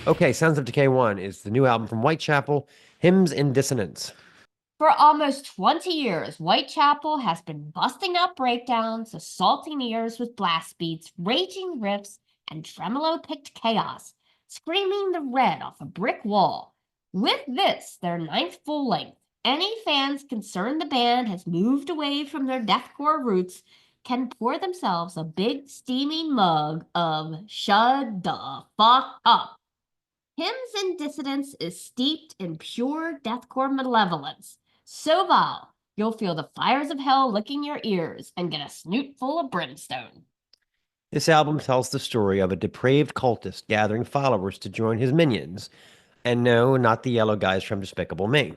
Okay, Sounds of Decay 1 is the new album from Whitechapel, Hymns in Dissonance. For almost 20 years, Whitechapel has been busting out breakdowns, assaulting ears with blast beats, raging riffs, and tremolo-picked chaos, screaming the red off a brick wall. With this, their ninth full length, any fans concerned the band has moved away from their deathcore roots can pour themselves a big steaming mug of Shut the Fuck Up. Hymns in Dissonance is steeped in pure deathcore malevolence. So vile, you'll feel the fires of hell licking your ears and get a snoot full of brimstone. This album tells the story of a depraved cultist gathering followers to join his minions. And no, not the yellow guys from Despicable Me.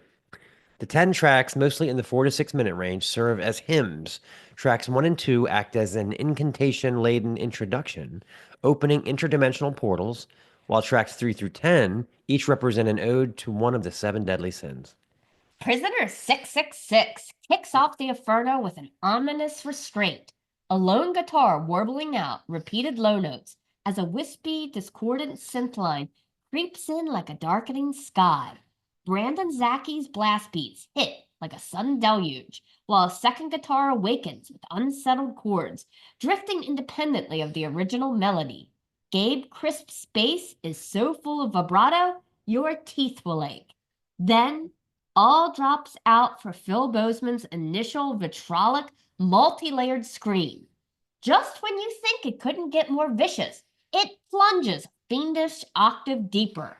The 10 tracks, mostly in the 4 to 6 minute range, serve as hymns. Tracks 1 and 2 act as an incantation laden introduction, opening interdimensional portals, while tracks 3 through 10 each represent an ode to one of the 7 deadly sins. Prisoner 666 kicks off the inferno with an ominous restraint, a lone guitar warbling out repeated low notes as a wispy, discordant synth line creeps in like a darkening sky. Brandon Zaki's blast beats hit like a sudden deluge, while a second guitar awakens with unsettled chords, drifting independently of the original melody. Gabe Crisp's bass is so full of vibrato, your teeth will ache. Then all drops out for Phil Bozeman's initial vitrolic, multi-layered scream. Just when you think it couldn't get more vicious, it plunges a fiendish octave deeper.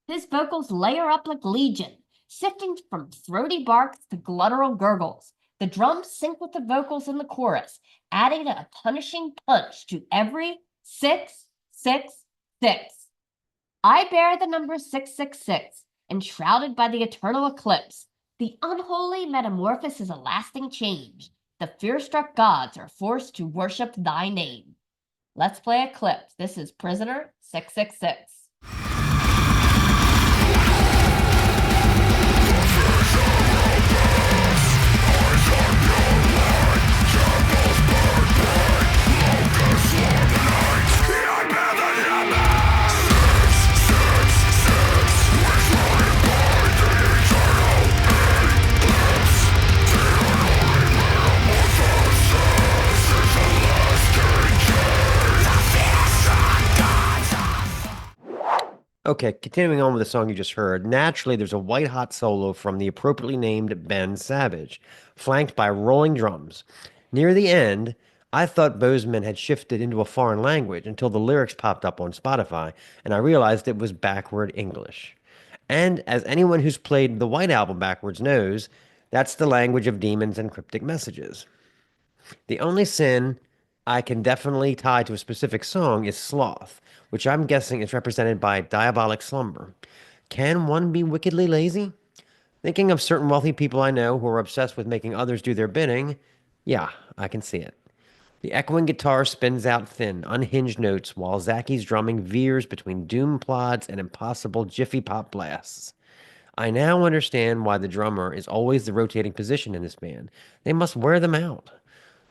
His vocals layer up like legion, sifting from throaty barks to gluttural gurgles. The drums sync with the vocals in the chorus, adding a punishing punch to every 666. I bear the number 666. Enshrouded by the eternal eclipse, the unholy metamorphosis is a lasting change. The fear-struck gods are forced to worship thy name. Let's play Eclipse. This is Prisoner 666. Okay, continuing on with the song you just heard, naturally there's a white hot solo from the appropriately named Ben Savage, flanked by rolling drums. Near the end, I thought Bozeman had shifted into a foreign language until the lyrics popped up on Spotify, and I realized it was backward English. And as anyone who's played the White Album backwards knows, that's the language of demons and cryptic messages. The only sin I can definitely tie to a specific song is sloth, which I'm guessing is represented by diabolic slumber. Can one be wickedly lazy? Thinking of certain wealthy people I know who are obsessed with making others do their bidding, yeah, I can see it. The echoing guitar spins out thin, unhinged notes while Zaki's drumming veers between doom plods and impossible jiffy pop blasts. I now understand why the drummer is always the rotating position in this band. They must wear them out.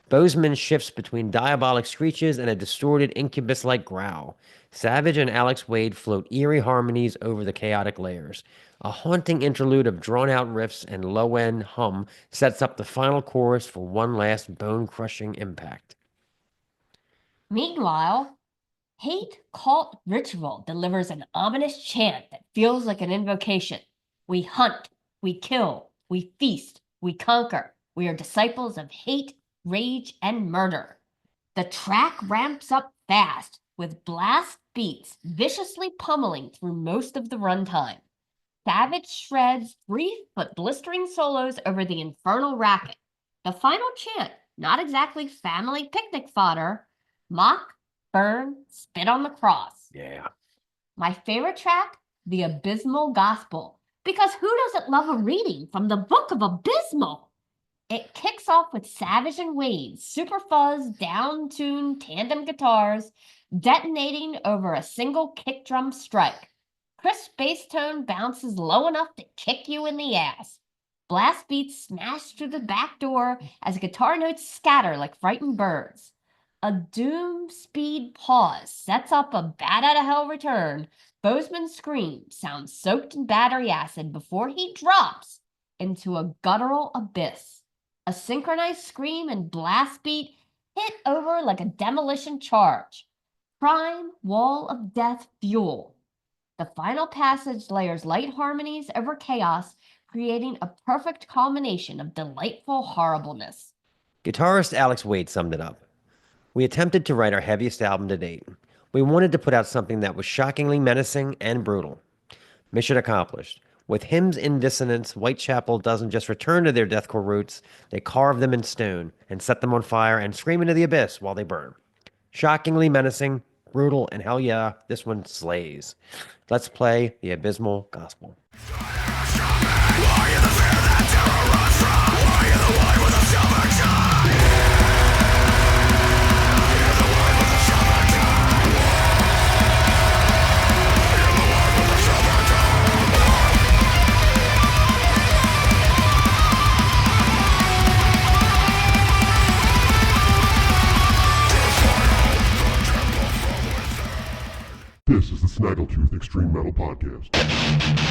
Bozeman shifts between diabolic screeches and a distorted incubus-like growl. Savage and Alex Wade float eerie harmonies over the chaotic layers. A haunting interlude of drawn-out riffs and low-end hum sets up the final chorus for one last bone-crushing impact. Meanwhile, Hate Cult Ritual delivers an ominous chant that feels like an invocation. We hunt, we kill, we feast, we conquer. We are disciples of hate, rage, and murder. The track ramps up fast, with blast beats viciously pummeling through most of the runtime. Savage shreds brief but blistering solos over the infernal racket. The final chant, not exactly family picnic fodder, mock, burn, spit on the cross. Yeah. My favorite track, The Abysmal Gospel, because who doesn't love a reading from the Book of Abysmal? It kicks off with Savage and Wade's super fuzz, down-tuned tandem guitars detonating over a single kick drum strike. Crisp bass tone bounces low enough to kick you in the ass. Blast beats smash through the back door as guitar notes scatter like frightened birds. A doom speed pause sets up a bat out of hell return, Bozeman's scream sounds soaked in battery acid before he drops into a guttural abyss. A synchronized scream and blast beat hit over like a demolition charge. Prime wall of death fuel. The final passage layers light harmonies over chaos, creating a perfect culmination of delightful horribleness. Guitarist Alex Wade summed it up. We attempted to write our heaviest album to date. We wanted to put out something that was shockingly menacing and brutal. Mission accomplished. With hymns in Dissonance, Whitechapel doesn't just return to their deathcore roots, they carve them in stone and set them on fire and scream into the abyss while they burn. Shockingly menacing, brutal, and hell yeah, this one slays. Let's play the Abysmal Gospel. This is the Snaggletooth Extreme Metal Podcast.